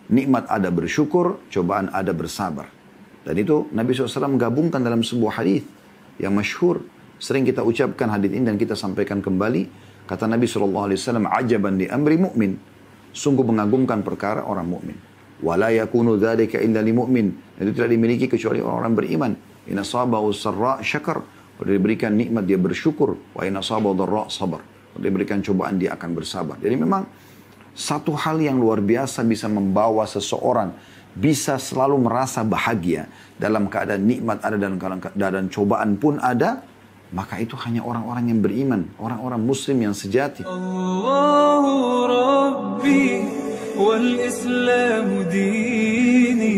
Nikmat ada bersyukur, cobaan ada bersabar. Dan itu Nabi SAW gabungkan dalam sebuah hadis yang masyhur. Sering kita ucapkan hadis ini dan kita sampaikan kembali. Kata Nabi SAW, ajaban di amri mu'min. Sungguh mengagumkan perkara orang mukmin. Wala yakunu dzalika illa li mu'min. Itu tidak dimiliki kecuali orang-orang beriman. In asabahu sarra syakar. Kalau diberikan nikmat dia bersyukur. Wa in asabahu dharra sabar. Kalau diberikan cobaan dia akan bersabar. Jadi memang satu hal yang luar biasa bisa membawa seseorang bisa selalu merasa bahagia dalam keadaan nikmat ada dan keadaan cobaan pun ada, maka itu hanya orang-orang yang beriman, orang-orang muslim yang sejati. Allahu Rabbi wal Islam dini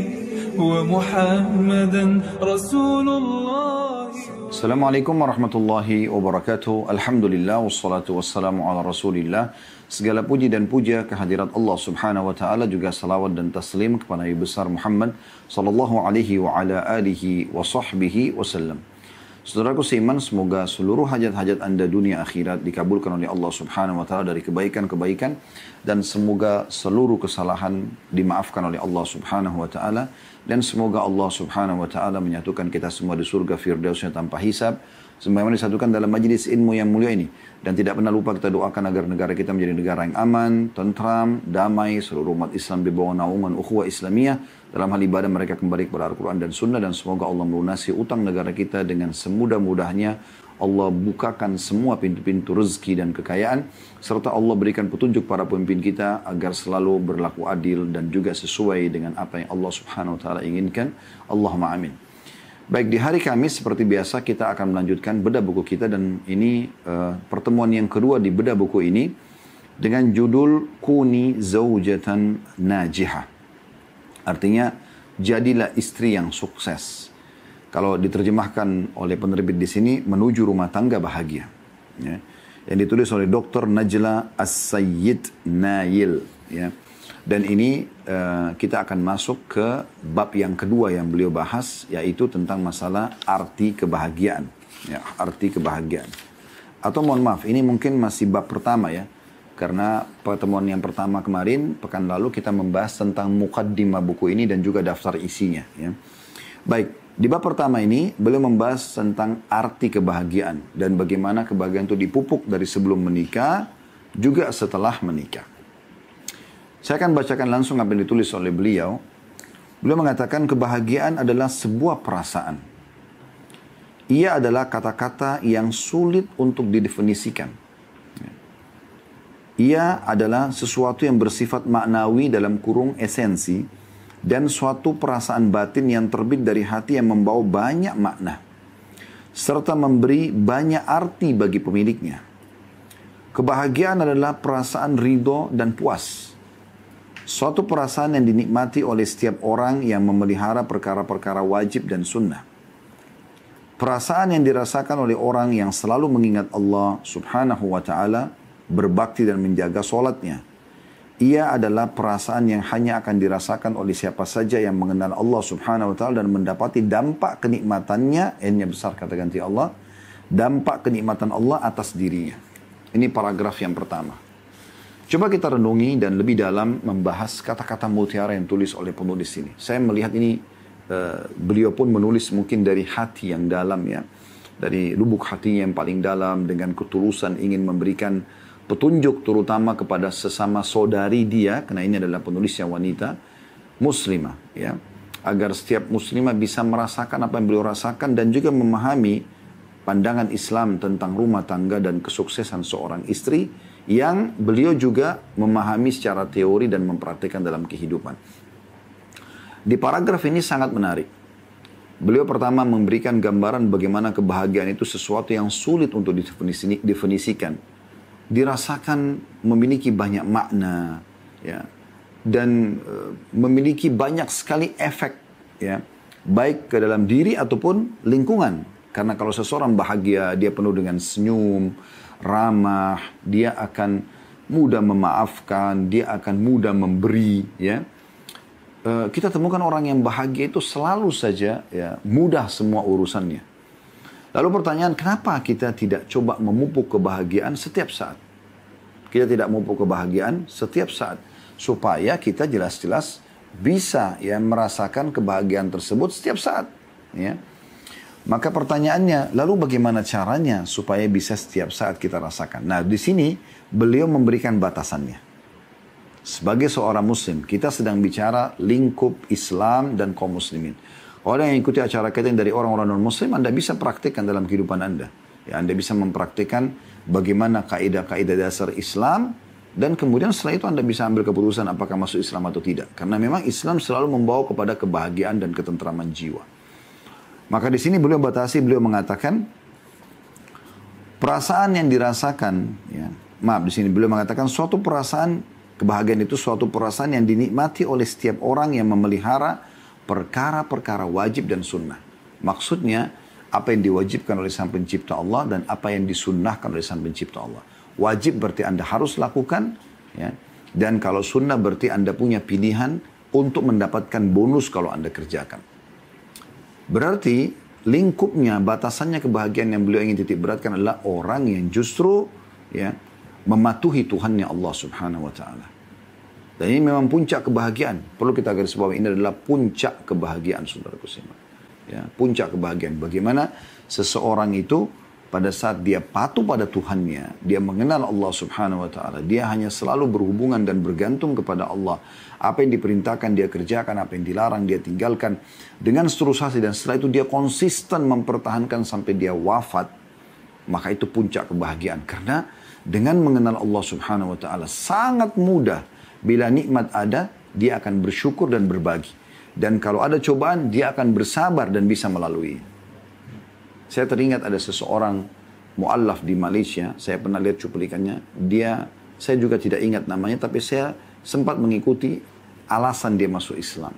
wa Muhammadan Rasulullah. Assalamualaikum warahmatullahi wabarakatuh. Alhamdulillah wassalatu wassalamu ala Rasulillah. Segala puji dan puja kehadirat Allah Subhanahu wa taala, juga salawat dan taslim kepada Nabi besar Muhammad sallallahu alaihi wa ala alihi wa sahbihi wasallam. Saudaraku seiman, semoga seluruh hajat-hajat Anda dunia akhirat dikabulkan oleh Allah Subhanahu wa taala dari kebaikan-kebaikan, dan semoga seluruh kesalahan dimaafkan oleh Allah Subhanahu wa taala, dan semoga Allah Subhanahu wa taala menyatukan kita semua di surga firdausnya tanpa hisab, sebagaimana disatukan dalam majlis ilmu yang mulia ini. Dan tidak pernah lupa kita doakan agar negara kita menjadi negara yang aman, tentram, damai, seluruh umat Islam di bawah naungan ukhuwah Islamiyah dalam hal ibadah mereka kembali kepada Al-Quran dan Sunnah. Dan semoga Allah melunasi utang negara kita dengan semudah-mudahnya. Allah bukakan semua pintu-pintu rezeki dan kekayaan, serta Allah berikan petunjuk para pemimpin kita agar selalu berlaku adil dan juga sesuai dengan apa yang Allah Subhanahu wa taala inginkan. Allahumma amin. Baik, di hari Kamis seperti biasa kita akan melanjutkan bedah buku kita, dan ini pertemuan yang kedua di bedah buku ini dengan judul Kuni Zaujatan Najihah. Artinya, jadilah istri yang sukses. Kalau diterjemahkan oleh penerbit di sini, menuju rumah tangga bahagia. Ya. Yang ditulis oleh Dr. Najla As-Sayyid Nail. Ya. Dan ini kita akan masuk ke bab yang kedua yang beliau bahas, yaitu tentang masalah arti kebahagiaan. Ya, arti kebahagiaan. Atau mohon maaf, ini mungkin masih bab pertama ya. Karena pertemuan yang pertama kemarin, pekan lalu kita membahas tentang muqaddimah buku ini dan juga daftar isinya. Ya. Baik, di bab pertama ini beliau membahas tentang arti kebahagiaan. Dan bagaimana kebahagiaan itu dipupuk dari sebelum menikah, juga setelah menikah. Saya akan bacakan langsung apa yang ditulis oleh beliau. Beliau mengatakan kebahagiaan adalah sebuah perasaan. Ia adalah kata-kata yang sulit untuk didefinisikan. Ia adalah sesuatu yang bersifat maknawi dalam kurung esensi, dan suatu perasaan batin yang terbit dari hati yang membawa banyak makna, serta memberi banyak arti bagi pemiliknya. Kebahagiaan adalah perasaan ridho dan puas. Suatu perasaan yang dinikmati oleh setiap orang yang memelihara perkara-perkara wajib dan sunnah. Perasaan yang dirasakan oleh orang yang selalu mengingat Allah Subhanahu wa ta'ala, berbakti dan menjaga solatnya. Ia adalah perasaan yang hanya akan dirasakan oleh siapa saja yang mengenal Allah Subhanahu wa ta'ala dan mendapati dampak kenikmatannya, N-nya besar kata ganti Allah, dampak kenikmatan Allah atas dirinya. Ini paragraf yang pertama. Coba kita renungi dan lebih dalam membahas kata-kata mutiara yang tulis oleh penulis ini. Saya melihat ini, beliau pun menulis mungkin dari hati yang dalam ya. Dari lubuk hatinya yang paling dalam, dengan ketulusan ingin memberikan petunjuk terutama kepada sesama saudari dia, karena ini adalah penulisnya wanita, muslimah ya. Agar setiap muslimah bisa merasakan apa yang beliau rasakan dan juga memahami pandangan Islam tentang rumah tangga dan kesuksesan seorang istri, yang beliau juga memahami secara teori dan mempraktikkan dalam kehidupan. Di paragraf ini sangat menarik. Beliau pertama memberikan gambaran bagaimana kebahagiaan itu sesuatu yang sulit untuk didefinisikan. Dirasakan memiliki banyak makna, ya, dan memiliki banyak sekali efek, ya, baik ke dalam diri ataupun lingkungan. Karena kalau seseorang bahagia, dia penuh dengan senyum, ramah, dia akan mudah memaafkan, dia akan mudah memberi, ya. Kita temukan orang yang bahagia itu selalu saja ya mudah semua urusannya. Lalu pertanyaan, kenapa kita tidak coba memupuk kebahagiaan setiap saat? Kita tidak memupuk kebahagiaan setiap saat supaya kita jelas-jelas bisa ya merasakan kebahagiaan tersebut setiap saat. Ya. Maka pertanyaannya, lalu bagaimana caranya supaya bisa setiap saat kita rasakan? Nah, di sini beliau memberikan batasannya. Sebagai seorang muslim, kita sedang bicara lingkup Islam dan kaum muslimin. Orang yang ikuti acara kita dari orang-orang non-muslim, Anda bisa praktikkan dalam kehidupan Anda. Ya, Anda bisa mempraktikkan bagaimana kaidah-kaidah dasar Islam, dan kemudian setelah itu Anda bisa ambil keputusan apakah masuk Islam atau tidak. Karena memang Islam selalu membawa kepada kebahagiaan dan ketentraman jiwa. Maka di sini beliau batasi, beliau mengatakan perasaan yang dirasakan, ya, maaf di sini beliau mengatakan suatu perasaan kebahagiaan itu suatu perasaan yang dinikmati oleh setiap orang yang memelihara perkara-perkara wajib dan sunnah. Maksudnya apa yang diwajibkan oleh Sang Pencipta Allah dan apa yang disunnahkan oleh Sang Pencipta Allah. Wajib berarti Anda harus lakukan, ya. Dan kalau sunnah berarti Anda punya pilihan untuk mendapatkan bonus kalau Anda kerjakan. Berarti lingkupnya, batasannya kebahagiaan yang beliau ingin titik beratkan adalah orang yang justru ya mematuhi Tuhannya Allah Subhanahu wa taala. Dan ini memang puncak kebahagiaan. Perlu kita garis bawahi, ini adalah puncak kebahagiaan, saudaraku sekalian. Ya, puncak kebahagiaan. Bagaimana seseorang itu pada saat dia patuh pada Tuhannya, dia mengenal Allah Subhanahu wa taala, dia hanya selalu berhubungan dan bergantung kepada Allah. Apa yang diperintahkan dia kerjakan, apa yang dilarang dia tinggalkan dengan seterusnya, dan setelah itu dia konsisten mempertahankan sampai dia wafat. Maka itu puncak kebahagiaan, karena dengan mengenal Allah Subhanahu wa taala sangat mudah, bila nikmat ada dia akan bersyukur dan berbagi, dan kalau ada cobaan dia akan bersabar dan bisa melalui. Saya teringat ada seseorang mu'allaf di Malaysia, saya pernah lihat cuplikannya, saya juga tidak ingat namanya, tapi saya sempat mengikuti alasan dia masuk Islam.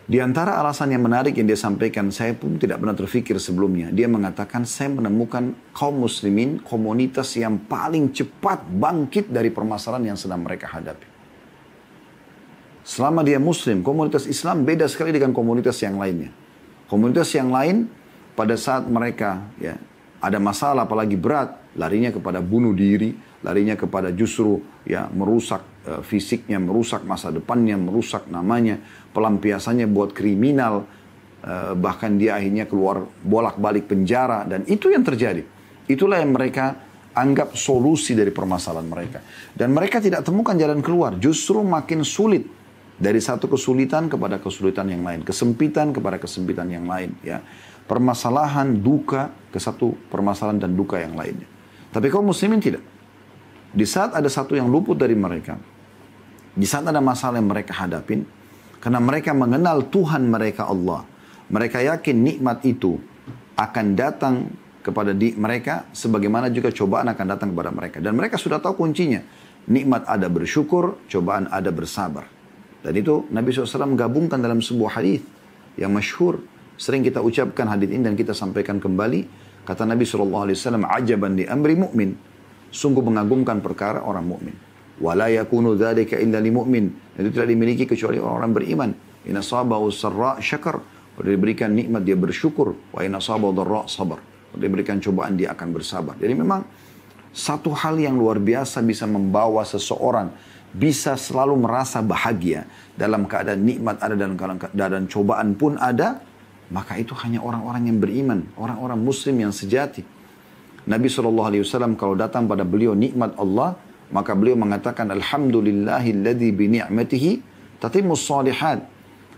Di antara alasan yang menarik yang dia sampaikan, saya pun tidak pernah terfikir sebelumnya. Dia mengatakan, saya menemukan kaum muslimin, komunitas yang paling cepat bangkit dari permasalahan yang sedang mereka hadapi. Selama dia muslim, komunitas Islam beda sekali dengan komunitas yang lainnya. Komunitas yang lain, pada saat mereka ya ada masalah apalagi berat, larinya kepada bunuh diri, larinya kepada justru ya merusak fisiknya, merusak masa depannya, merusak namanya, pelampiasannya buat kriminal, bahkan dia akhirnya keluar bolak-balik penjara, dan itu yang terjadi. Itulah yang mereka anggap solusi dari permasalahan mereka. Dan mereka tidak temukan jalan keluar, justru makin sulit. Dari satu kesulitan kepada kesulitan yang lain, kesempitan kepada kesempitan yang lain, ya. Permasalahan, duka ke satu permasalahan dan duka yang lainnya. Tapi kaum muslimin tidak. Di saat ada satu yang luput dari mereka, di saat ada masalah yang mereka hadapin, karena mereka mengenal Tuhan mereka Allah, mereka yakin nikmat itu akan datang kepada mereka, sebagaimana juga cobaan akan datang kepada mereka. Dan mereka sudah tahu kuncinya. Nikmat ada bersyukur, cobaan ada bersabar. Dan itu Nabi SAW gabungkan dalam sebuah hadis yang masyhur. Sering kita ucapkan hadis ini dan kita sampaikan kembali. Kata Nabi SAW, ajaban li amri mu'min. Sungguh mengagumkan perkara orang mukmin. Wala yakunu dzalika illa li mu'min. Itu tidak dimiliki kecuali orang beriman. In asabahu sarra syakar. Kalau diberikan nikmat dia bersyukur. Wa in asabahu dharra sabar. Kalau diberikan cobaan dia akan bersabar. Jadi memang satu hal yang luar biasa bisa membawa seseorang bisa selalu merasa bahagia dalam keadaan nikmat ada dan keadaan cobaan pun ada, maka itu hanya orang-orang yang beriman, orang-orang muslim yang sejati. Nabi SAW kalau datang pada beliau nikmat Allah, maka beliau mengatakan alhamdulillahilladzi bi ni'matihi tatimmus shalihat.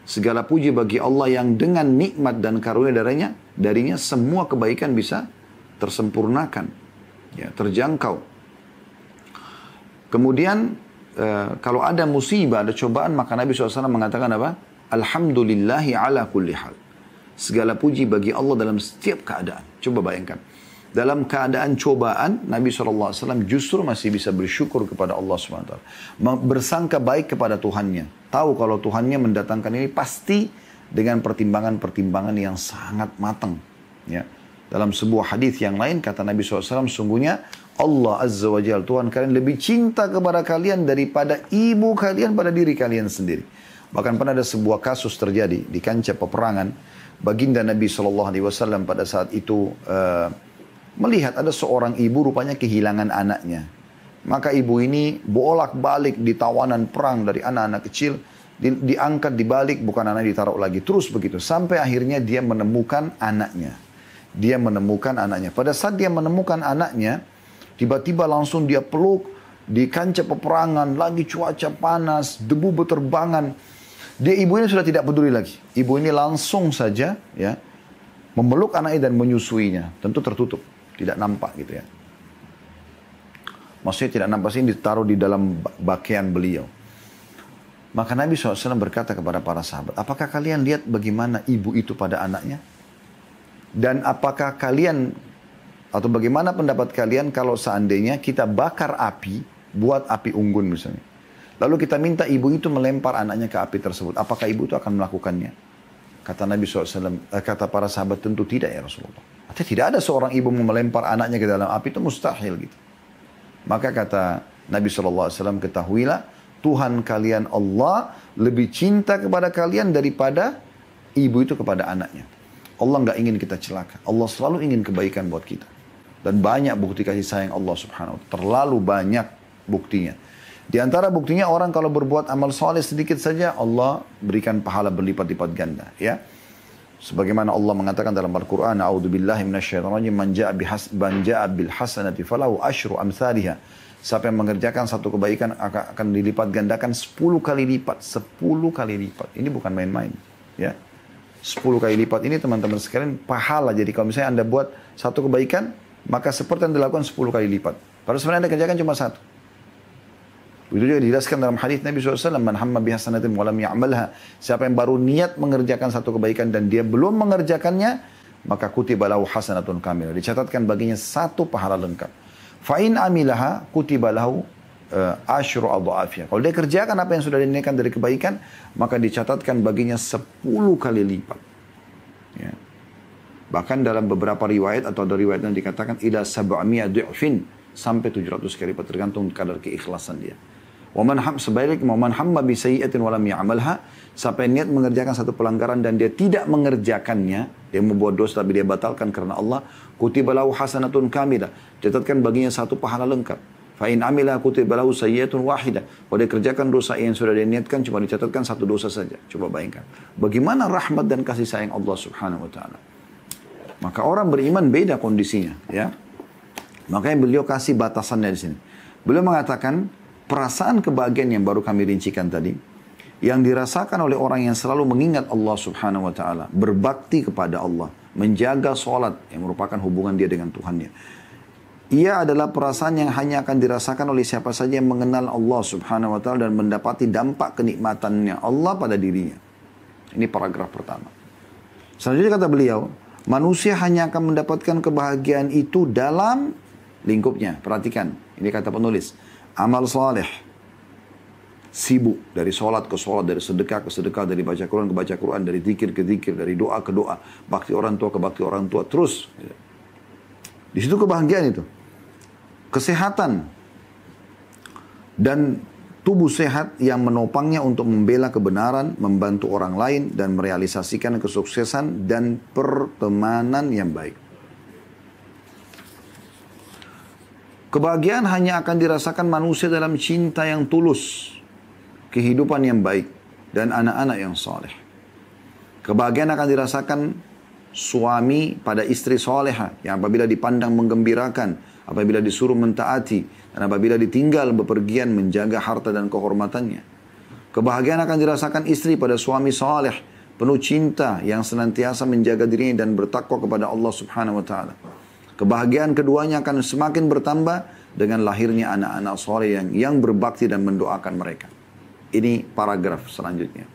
Segala puji bagi Allah yang dengan nikmat dan karunia darinya semua kebaikan bisa tersempurnakan, ya, terjangkau. Kemudian kalau ada musibah, ada cobaan, maka Nabi SAW mengatakan apa? Alhamdulillahi ala kulli hal. Segala puji bagi Allah dalam setiap keadaan. Coba bayangkan. Dalam keadaan cobaan, Nabi SAW justru masih bisa bersyukur kepada Allah SWT. Bersangka baik kepada Tuhannya. Tahu kalau Tuhannya mendatangkan ini pasti dengan pertimbangan-pertimbangan yang sangat matang. Ya. Dalam sebuah hadis yang lain, kata Nabi SAW, sungguhnya Allah Azza wa Jalla, Tuhan kalian lebih cinta kepada kalian daripada ibu kalian pada diri kalian sendiri. Bahkan pernah ada sebuah kasus terjadi di kancah peperangan. Baginda Nabi SAW pada saat itu melihat ada seorang ibu rupanya kehilangan anaknya. Maka ibu ini bolak-balik di tawanan perang dari anak-anak kecil diangkat, dibalik, bukan anak ditaruh lagi. Terus begitu. Sampai akhirnya dia menemukan anaknya. Dia menemukan anaknya. Pada saat dia menemukan anaknya, tiba-tiba langsung dia peluk di kancah peperangan, lagi cuaca panas, debu berterbangan. Ibu ini sudah tidak peduli lagi. Ibu ini langsung saja ya memeluk anaknya dan menyusuinya. Tentu tertutup, tidak nampak gitu ya. Maksudnya tidak nampak, ini ditaruh di dalam pakaian beliau. Maka Nabi SAW berkata kepada para sahabat, apakah kalian lihat bagaimana ibu itu pada anaknya? Dan apakah kalian, atau bagaimana pendapat kalian kalau seandainya kita bakar api, buat api unggun misalnya. Lalu kita minta ibu itu melempar anaknya ke api tersebut. Apakah ibu itu akan melakukannya? Kata Nabi SAW, kata para sahabat, tentu tidak ya Rasulullah. Artinya tidak ada seorang ibu mau melempar anaknya ke dalam api, itu mustahil gitu. Maka kata Nabi SAW, ketahuilah, Tuhan kalian Allah lebih cinta kepada kalian daripada ibu itu kepada anaknya. Allah nggak ingin kita celaka. Allah selalu ingin kebaikan buat kita. Dan banyak bukti kasih sayang Allah subhanahu wa ta'ala. Terlalu banyak buktinya. Di antara buktinya orang kalau berbuat amal soleh sedikit saja, Allah berikan pahala berlipat-lipat ganda. Ya. Sebagaimana Allah mengatakan dalam Al-Quran, A'udzubillahi minasyaitonirrajim, man ja'a bil hasanati falahu asyru amsalihha. Siapa yang mengerjakan satu kebaikan akan dilipat gandakan 10 kali lipat. 10 kali lipat. Ini bukan main-main. Ya. 10 kali lipat ini teman-teman sekalian pahala. Jadi kalau misalnya Anda buat satu kebaikan, maka seperti yang dilakukan 10 kali lipat. Padahal sebenarnya Anda kerjakan cuma satu. Itu juga dijelaskan dalam hadis Nabi SAW. Man hamma bihasanatin walam ya'malha. Siapa yang baru niat mengerjakan satu kebaikan dan dia belum mengerjakannya, maka kutiba lahu hasanatun kamil. Dicatatkan baginya satu pahala lengkap. Fa'in amilaha kutiba lahu asyru adha'afiyah. Kalau dia kerjakan apa yang sudah diniatkan dari kebaikan, maka dicatatkan baginya 10 kali lipat. Ya. Bahkan dalam beberapa riwayat atau ada riwayat yang dikatakan ila 700 du'fin, sampai 700 kali lipat, tergantung kadar keikhlasan dia. Sebaliknya, waman hamma bi sayyi'atin wa lam ya'malha, siapa yang niat mengerjakan satu pelanggaran dan dia tidak mengerjakannya, dia membuat dosa tapi dia batalkan karena Allah, kutiba lahu hasanatun kamilah, catatkan baginya satu pahala lengkap. Fa in amila kutiba lahu sayyi'atun wahidah. Kalau dia kerjakan dosa yang sudah dia niatkan, cuma dicatatkan satu dosa saja. Coba bayangkan. Bagaimana rahmat dan kasih sayang Allah Subhanahu wa taala. Maka orang beriman beda kondisinya, ya. Makanya beliau kasih batasannya di sini. Beliau mengatakan perasaan kebahagiaan yang baru kami rincikan tadi, yang dirasakan oleh orang yang selalu mengingat Allah Subhanahu wa taala, berbakti kepada Allah, menjaga sholat yang merupakan hubungan dia dengan Tuhannya. Ia adalah perasaan yang hanya akan dirasakan oleh siapa saja yang mengenal Allah Subhanahu wa taala dan mendapati dampak kenikmatannya Allah pada dirinya. Ini paragraf pertama. Selanjutnya kata beliau, manusia hanya akan mendapatkan kebahagiaan itu dalam lingkupnya. Perhatikan, ini kata penulis. Amal saleh, sibuk dari sholat ke sholat, dari sedekah ke sedekah, dari baca Quran ke baca Quran, dari zikir ke zikir, dari doa ke doa, bakti orang tua ke bakti orang tua, terus. Di situ kebahagiaan itu. Kesehatan dan tubuh sehat yang menopangnya untuk membela kebenaran, membantu orang lain, dan merealisasikan kesuksesan dan pertemanan yang baik. Kebahagiaan hanya akan dirasakan manusia dalam cinta yang tulus, kehidupan yang baik, dan anak-anak yang saleh. Kebahagiaan akan dirasakan suami pada istri soleha, yang apabila dipandang menggembirakan, apabila disuruh mentaati, dan apabila ditinggal bepergian menjaga harta dan kehormatannya. Kebahagiaan akan dirasakan istri pada suami saleh, penuh cinta, yang senantiasa menjaga dirinya dan bertakwa kepada Allah Subhanahu wa taala. Kebahagiaan keduanya akan semakin bertambah dengan lahirnya anak-anak soleh yang berbakti dan mendoakan mereka. Ini paragraf selanjutnya.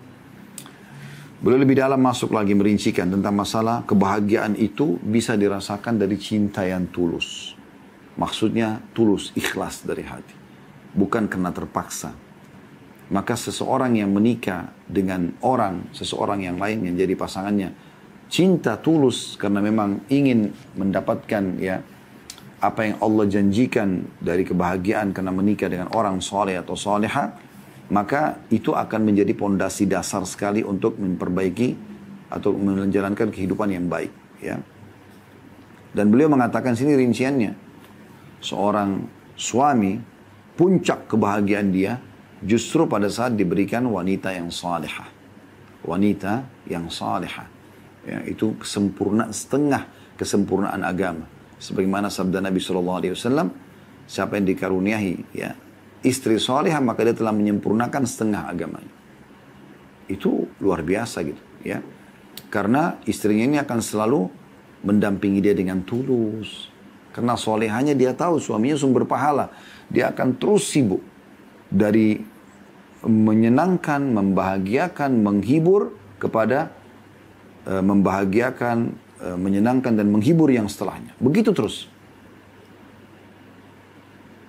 Beliau lebih dalam masuk lagi merincikan tentang masalah kebahagiaan itu bisa dirasakan dari cinta yang tulus. Maksudnya tulus, ikhlas dari hati. Bukan karena terpaksa. Maka seseorang yang menikah dengan seseorang yang lain yang jadi pasangannya, cinta tulus karena memang ingin mendapatkan ya apa yang Allah janjikan dari kebahagiaan karena menikah dengan orang soleh atau soleha, maka itu akan menjadi pondasi dasar sekali untuk memperbaiki atau menjalankan kehidupan yang baik. Ya. Dan beliau mengatakan sini rinciannya, seorang suami puncak kebahagiaan dia justru pada saat diberikan wanita yang salihah. Wanita yang salihah. Ya, itu setengah kesempurnaan agama. Sebagaimana sabda Nabi SAW, siapa yang dikaruniai ya, istri salihah, maka dia telah menyempurnakan setengah agamanya. Itu luar biasa gitu ya. Karena istrinya ini akan selalu mendampingi dia dengan tulus. Karena solehanya dia tahu suaminya sumber pahala. Dia akan terus sibuk dari menyenangkan, membahagiakan, menghibur kepada membahagiakan, menyenangkan dan menghibur yang setelahnya. Begitu terus.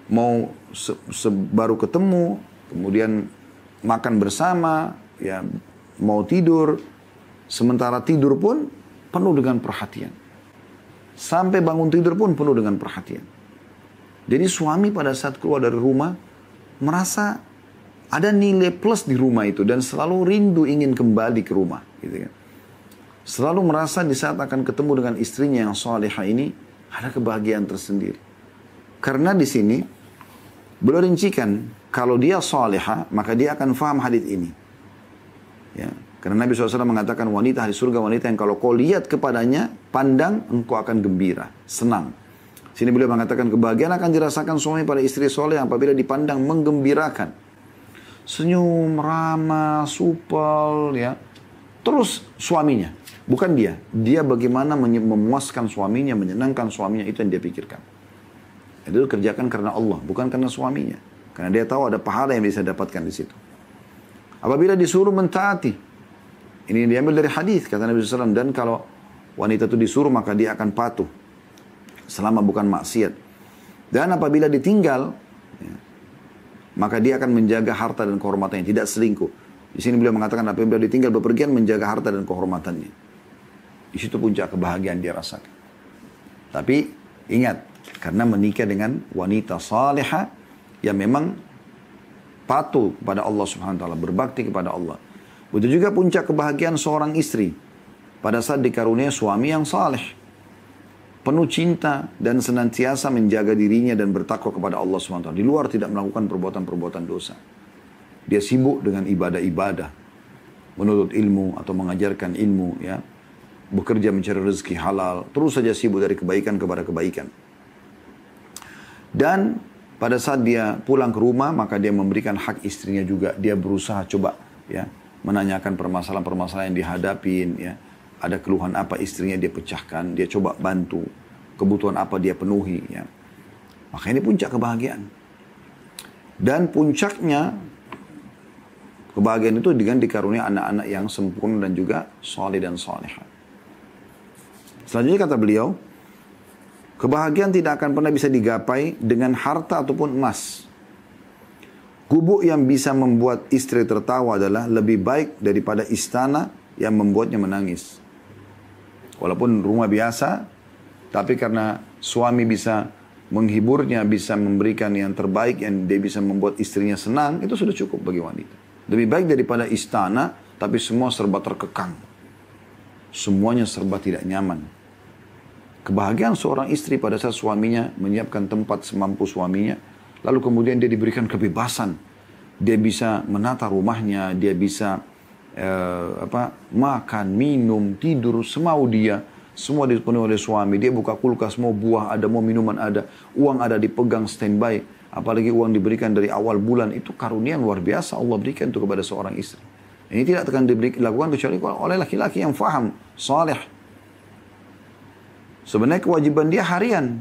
Mau baru ketemu, kemudian makan bersama, ya mau tidur, sementara tidur pun penuh dengan perhatian. Sampai bangun tidur pun penuh dengan perhatian. Jadi suami pada saat keluar dari rumah merasa ada nilai plus di rumah itu dan selalu rindu ingin kembali ke rumah, gitu kan. Selalu merasa di saat akan ketemu dengan istrinya yang salihah ini ada kebahagiaan tersendiri. Karena di sini beliau rincikan kalau dia salihah maka dia akan faham hadits ini. Ya, karena Nabi SAW mengatakan wanita di surga wanita yang kalau kau lihat kepadanya pandang engkau akan gembira, senang. Sini beliau mengatakan kebahagiaan akan dirasakan suami pada istri soleh apabila dipandang menggembirakan. Senyum, ramah, supel, ya. Terus suaminya, bukan dia. Dia bagaimana memuaskan suaminya, menyenangkan suaminya, itu yang dia pikirkan. Itu kerjakan karena Allah, bukan karena suaminya. Karena dia tahu ada pahala yang bisa dapatkan di situ. Apabila disuruh mentaati, ini diambil dari hadis kata Nabi SAW, dan kalau wanita itu disuruh maka dia akan patuh selama bukan maksiat. Dan apabila ditinggal, ya, maka dia akan menjaga harta dan kehormatannya, tidak selingkuh. Di sini beliau mengatakan apabila ditinggal bepergian menjaga harta dan kehormatannya. Di situ puncak kebahagiaan dia rasakan. Tapi ingat, karena menikah dengan wanita salihah yang memang patuh kepada Allah Subhanahu wa taala, berbakti kepada Allah. Begitu juga puncak kebahagiaan seorang istri pada saat dikaruniai suami yang saleh, penuh cinta dan senantiasa menjaga dirinya dan bertakwa kepada Allah Subhanahu wa taala. Di luar tidak melakukan perbuatan-perbuatan dosa. Dia sibuk dengan ibadah-ibadah, menuntut ilmu atau mengajarkan ilmu, ya, bekerja mencari rezeki halal, terus saja sibuk dari kebaikan kepada kebaikan. Dan pada saat dia pulang ke rumah, maka dia memberikan hak istrinya juga. Dia berusaha coba, ya, menanyakan permasalahan-permasalahan yang dihadapin, ya. Ada keluhan apa istrinya dia pecahkan, dia coba bantu. Kebutuhan apa dia penuhi, ya. Maka ini puncak kebahagiaan. Dan puncaknya kebahagiaan itu dengan dikarunia anak-anak yang sempurna dan juga saleh dan salihah. Selanjutnya kata beliau, kebahagiaan tidak akan pernah bisa digapai dengan harta ataupun emas. Gubuk yang bisa membuat istri tertawa adalah lebih baik daripada istana yang membuatnya menangis. Walaupun rumah biasa, tapi karena suami bisa menghiburnya, bisa memberikan yang terbaik, yang dia bisa membuat istrinya senang, itu sudah cukup bagi wanita. Lebih baik daripada istana, tapi semua serba terkekang. Semuanya serba tidak nyaman. Kebahagiaan seorang istri pada saat suaminya menyiapkan tempat semampu suaminya, lalu kemudian dia diberikan kebebasan. Dia bisa menata rumahnya, dia bisa makan, minum, tidur, semau dia. Semua dipenuhi oleh suami. Dia buka kulkas, mau buah ada, mau minuman ada. Uang ada dipegang standby. Apalagi uang diberikan dari awal bulan. Itu karunia luar biasa Allah berikan itu kepada seorang istri. Ini tidak akan dilakukan kecuali oleh laki-laki yang faham, saleh. Sebenarnya kewajiban dia harian.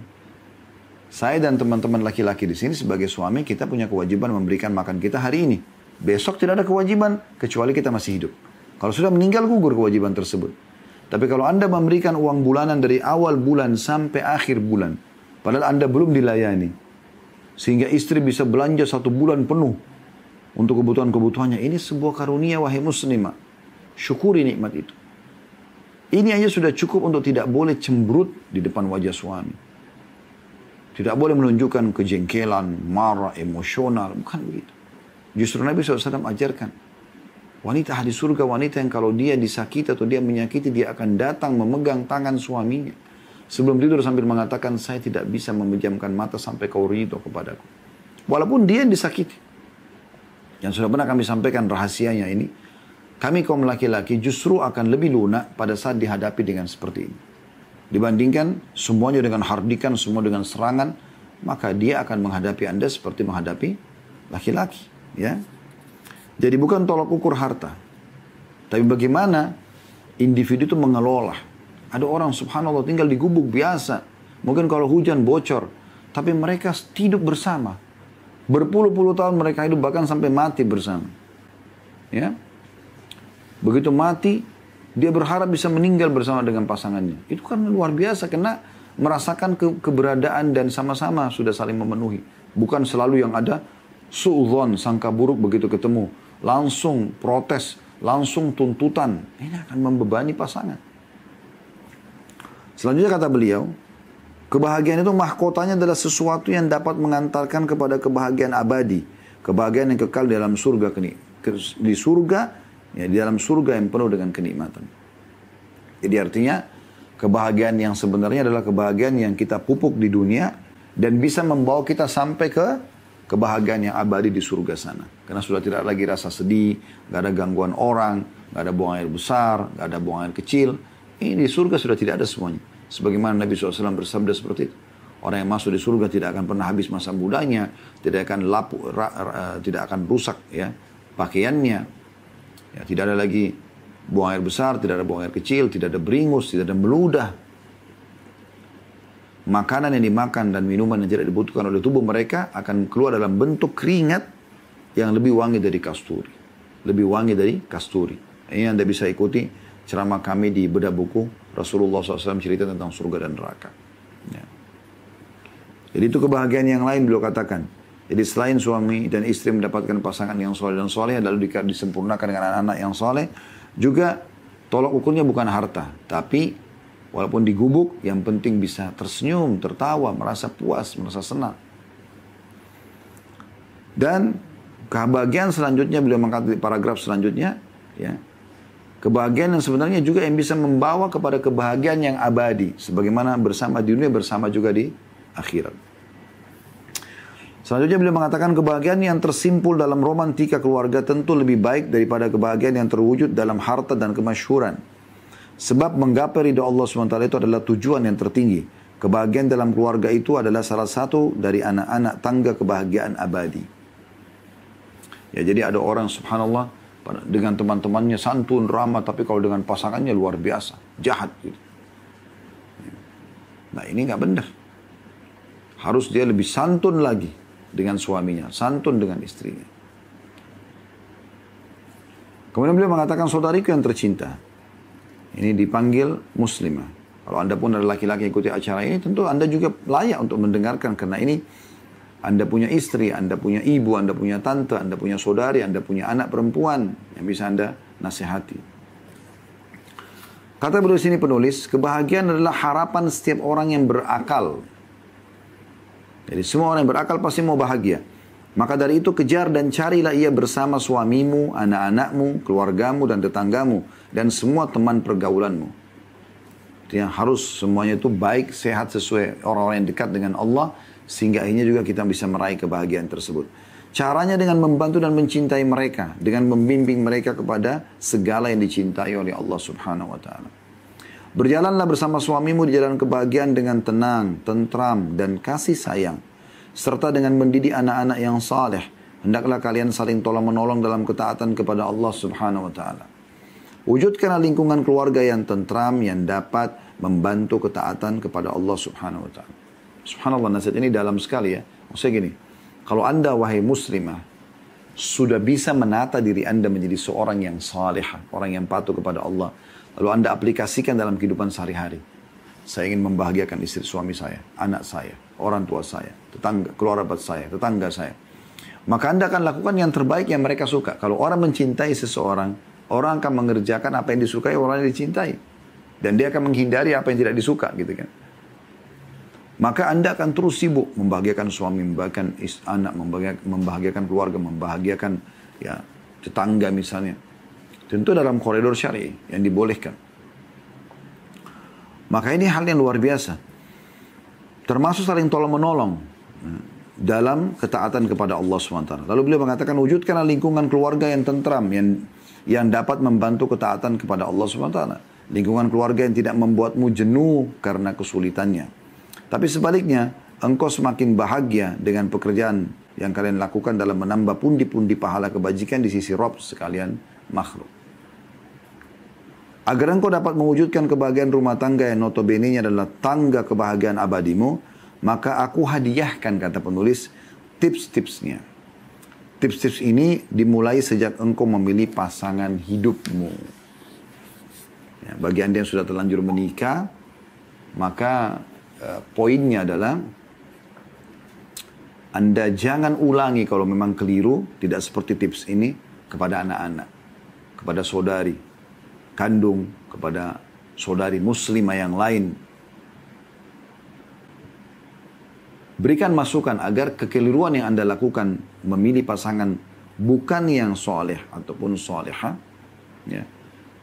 Saya dan teman-teman laki-laki di sini sebagai suami kita punya kewajiban memberikan makan kita hari ini. Besok tidak ada kewajiban kecuali kita masih hidup. Kalau sudah meninggal gugur kewajiban tersebut. Tapi kalau Anda memberikan uang bulanan dari awal bulan sampai akhir bulan, padahal Anda belum dilayani, sehingga istri bisa belanja 1 bulan penuh untuk kebutuhan-kebutuhannya, ini sebuah karunia wahai muslimah. Syukuri nikmat itu. Ini aja sudah cukup untuk tidak boleh cemberut di depan wajah suami. Tidak boleh menunjukkan kejengkelan, marah, emosional. Bukan begitu. Justru Nabi SAW ajarkan. Wanita hadis surga, wanita yang kalau dia disakiti atau dia menyakiti, dia akan datang memegang tangan suaminya. Sebelum tidur sambil mengatakan, saya tidak bisa memejamkan mata sampai kau ridho kepadaku. Walaupun dia yang disakiti. Yang sudah pernah kami sampaikan rahasianya ini, kami kaum laki-laki justru akan lebih lunak pada saat dihadapi dengan seperti ini. Dibandingkan semuanya dengan hardikan, semua dengan serangan, maka dia akan menghadapi Anda seperti menghadapi laki-laki. Ya. Jadi bukan tolak ukur harta. Tapi bagaimana individu itu mengelola. Ada orang subhanallah tinggal di gubuk biasa. Mungkin kalau hujan bocor. Tapi mereka hidup bersama. Berpuluh-puluh tahun mereka hidup bahkan sampai mati bersama. Ya. Begitu mati, dia berharap bisa meninggal bersama dengan pasangannya. Itu kan luar biasa karena merasakan keberadaan dan sama-sama sudah saling memenuhi. Bukan selalu yang ada su'udzon, sangka buruk begitu ketemu. Langsung protes, langsung tuntutan. Ini akan membebani pasangan. Selanjutnya kata beliau, kebahagiaan itu mahkotanya adalah sesuatu yang dapat mengantarkan kepada kebahagiaan abadi. Kebahagiaan yang kekal di dalam surga. Di surga, ya, di dalam surga yang penuh dengan kenikmatan. Jadi artinya, kebahagiaan yang sebenarnya adalah kebahagiaan yang kita pupuk di dunia dan bisa membawa kita sampai ke kebahagiaan yang abadi di surga sana. Karena sudah tidak lagi rasa sedih, gak ada gangguan orang, gak ada buang air besar, gak ada buang air kecil. Ini di surga sudah tidak ada semuanya. Sebagaimana Nabi SAW bersabda seperti itu. Orang yang masuk di surga tidak akan pernah habis masa mudanya, tidak akan tidak akan rusak ya pakaiannya. Ya, tidak ada lagi buang air besar, tidak ada buang air kecil, tidak ada beringus, tidak ada meludah. Makanan yang dimakan dan minuman yang tidak dibutuhkan oleh tubuh mereka akan keluar dalam bentuk keringat yang lebih wangi dari kasturi. Lebih wangi dari kasturi. Ini Anda bisa ikuti ceramah kami di bedah buku Rasulullah SAW cerita tentang surga dan neraka. Ya. Jadi itu kebahagiaan yang lain beliau katakan. Jadi selain suami dan istri mendapatkan pasangan yang soleh dan soleh, lalu disempurnakan dengan anak-anak yang soleh, juga tolak ukurnya bukan harta. Tapi walaupun digubuk, yang penting bisa tersenyum, tertawa, merasa puas, merasa senang. Dan kebahagiaan selanjutnya, beliau mengatakan di paragraf selanjutnya, ya, kebahagiaan yang sebenarnya juga yang bisa membawa kepada kebahagiaan yang abadi. Sebagaimana bersama di dunia, bersama juga di akhirat. Selanjutnya beliau mengatakan kebahagiaan yang tersimpul dalam romantika keluarga tentu lebih baik daripada kebahagiaan yang terwujud dalam harta dan kemasyhuran. Sebab menggapai ridha Allah SWT itu adalah tujuan yang tertinggi. Kebahagiaan dalam keluarga itu adalah salah satu dari anak-anak tangga kebahagiaan abadi. Ya, jadi ada orang subhanallah dengan teman-temannya santun, ramah, tapi kalau dengan pasangannya luar biasa, jahat gitu. Nah ini nggak benar. Harus dia lebih santun lagi dengan suaminya, santun dengan istrinya. Kemudian beliau mengatakan, saudariku yang tercinta, ini dipanggil muslimah. Kalau Anda pun adalah laki-laki yang ikuti acara ini, tentu Anda juga layak untuk mendengarkan, karena ini Anda punya istri, Anda punya ibu, Anda punya tante, Anda punya saudari, Anda punya anak perempuan yang bisa Anda nasihati. Kata beliau sini penulis, kebahagiaan adalah harapan setiap orang yang berakal. Jadi semua orang yang berakal pasti mau bahagia. Maka dari itu kejar dan carilah ia bersama suamimu, anak-anakmu, keluargamu dan tetanggamu. Dan semua teman pergaulanmu. Yang harus semuanya itu baik, sehat sesuai orang-orang yang dekat dengan Allah. Sehingga akhirnya juga kita bisa meraih kebahagiaan tersebut. Caranya dengan membantu dan mencintai mereka. Dengan membimbing mereka kepada segala yang dicintai oleh Allah subhanahu wa ta'ala. Berjalanlah bersama suamimu di jalan kebahagiaan dengan tenang, tentram, dan kasih sayang. Serta dengan mendidik anak-anak yang saleh. Hendaklah kalian saling tolong-menolong dalam ketaatan kepada Allah subhanahu wa ta'ala. Wujudkanlah lingkungan keluarga yang tentram, yang dapat membantu ketaatan kepada Allah subhanahu wa ta'ala. Subhanallah, nasihat ini dalam sekali ya. Maksudnya gini, kalau Anda wahai muslimah, sudah bisa menata diri Anda menjadi seorang yang salihah, orang yang patuh kepada Allah, lalu Anda aplikasikan dalam kehidupan sehari-hari. Saya ingin membahagiakan istri suami saya, anak saya, orang tua saya, tetangga, keluarga saya, tetangga saya. Maka Anda akan lakukan yang terbaik yang mereka suka. Kalau orang mencintai seseorang, orang akan mengerjakan apa yang disukai orang yang dicintai. Dan dia akan menghindari apa yang tidak disuka gitu kan. Maka Anda akan terus sibuk membahagiakan suami, membahagiakan anak, membahagiakan keluarga, membahagiakan ya tetangga misalnya. Tentu dalam koridor syar'i yang dibolehkan. Maka ini hal yang luar biasa. Termasuk saling tolong-menolong. dalam ketaatan kepada Allah SWT. Lalu beliau mengatakan, wujudkanlah lingkungan keluarga yang tentram, yang dapat membantu ketaatan kepada Allah SWT. Lingkungan keluarga yang tidak membuatmu jenuh karena kesulitannya. Tapi sebaliknya, engkau semakin bahagia dengan pekerjaan yang kalian lakukan dalam menambah pundi-pundi pahala kebajikan di sisi Rabb sekalian makhluk. Agar engkau dapat mewujudkan kebahagiaan rumah tangga yang notabene-nya adalah tangga kebahagiaan abadimu, maka aku hadiahkan, kata penulis, tips-tipsnya. Tips-tips ini dimulai sejak engkau memilih pasangan hidupmu. Ya, bagi anda yang sudah terlanjur menikah, maka poinnya adalah anda jangan ulangi kalau memang keliru, tidak seperti tips ini, kepada anak-anak, kepada saudari kandung, kepada saudari muslimah yang lain. Berikan masukan agar kekeliruan yang anda lakukan memilih pasangan bukan yang soleh ataupun soleha, ya,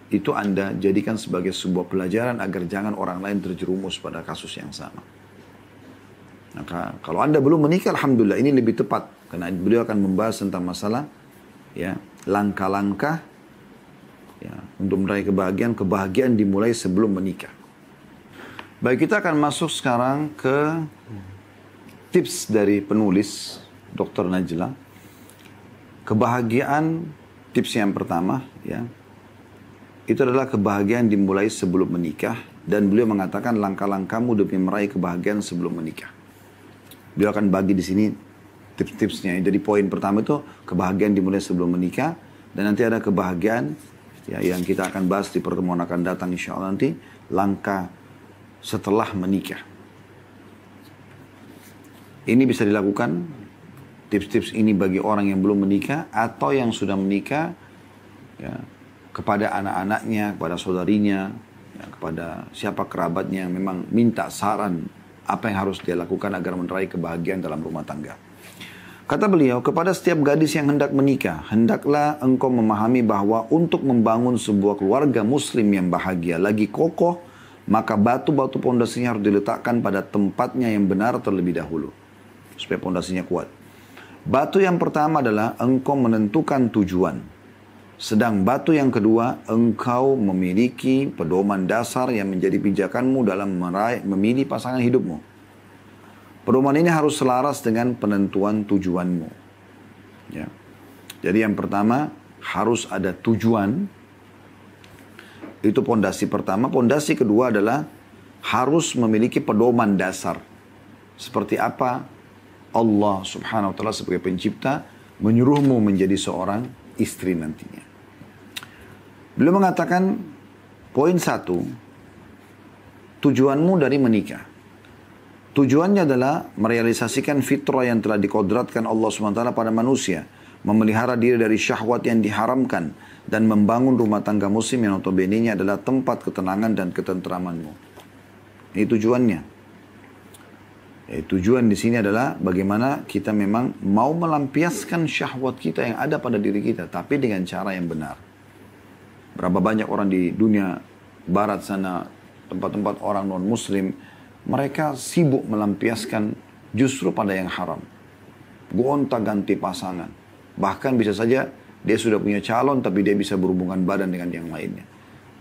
itu anda jadikan sebagai sebuah pelajaran agar jangan orang lain terjerumus pada kasus yang sama. Maka kalau anda belum menikah, alhamdulillah ini lebih tepat karena beliau akan membahas tentang masalah, ya, langkah-langkah, ya, untuk meraih kebahagiaan dimulai sebelum menikah. Baik, kita akan masuk sekarang ke tips dari penulis Dr. Najla. Kebahagiaan, tips yang pertama, ya, itu adalah kebahagiaan dimulai sebelum menikah, dan beliau mengatakan langkah-langkahmu demi meraih kebahagiaan sebelum menikah. Beliau akan bagi di sini tips-tipsnya. Jadi poin pertama itu kebahagiaan dimulai sebelum menikah, dan nanti ada kebahagiaan, ya, yang kita akan bahas di pertemuan akan datang insya Allah nanti, langkah setelah menikah. Ini bisa dilakukan, tips-tips ini bagi orang yang belum menikah atau yang sudah menikah, ya, kepada anak-anaknya, kepada saudarinya, ya, kepada siapa kerabatnya yang memang minta saran apa yang harus dia lakukan agar meraih kebahagiaan dalam rumah tangga. Kata beliau, kepada setiap gadis yang hendak menikah, hendaklah engkau memahami bahwa untuk membangun sebuah keluarga muslim yang bahagia lagi kokoh, maka batu-batu pondasinya harus diletakkan pada tempatnya yang benar terlebih dahulu, supaya pondasinya kuat. Batu yang pertama adalah engkau menentukan tujuan. Sedang batu yang kedua, engkau memiliki pedoman dasar yang menjadi pijakanmu dalam memilih pasangan hidupmu. Pedoman ini harus selaras dengan penentuan tujuanmu. Ya. Jadi yang pertama, harus ada tujuan. Itu pondasi pertama. Pondasi kedua adalah harus memiliki pedoman dasar. Seperti apa Allah subhanahu wa ta'ala sebagai pencipta menyuruhmu menjadi seorang istri nantinya. Beliau mengatakan, poin 1, tujuanmu dari menikah. Tujuannya adalah merealisasikan fitrah yang telah dikodratkan Allah SWT pada manusia, memelihara diri dari syahwat yang diharamkan, dan membangun rumah tangga muslim yang notabene-nya adalah tempat ketenangan dan ketentramanmu. Ini tujuannya. Tujuan di sini adalah bagaimana kita memang mau melampiaskan syahwat kita yang ada pada diri kita, tapi dengan cara yang benar. Berapa banyak orang di dunia barat sana, tempat-tempat orang non-muslim, mereka sibuk melampiaskan justru pada yang haram. Gonta-ganti pasangan. Bahkan bisa saja dia sudah punya calon tapi dia bisa berhubungan badan dengan yang lainnya.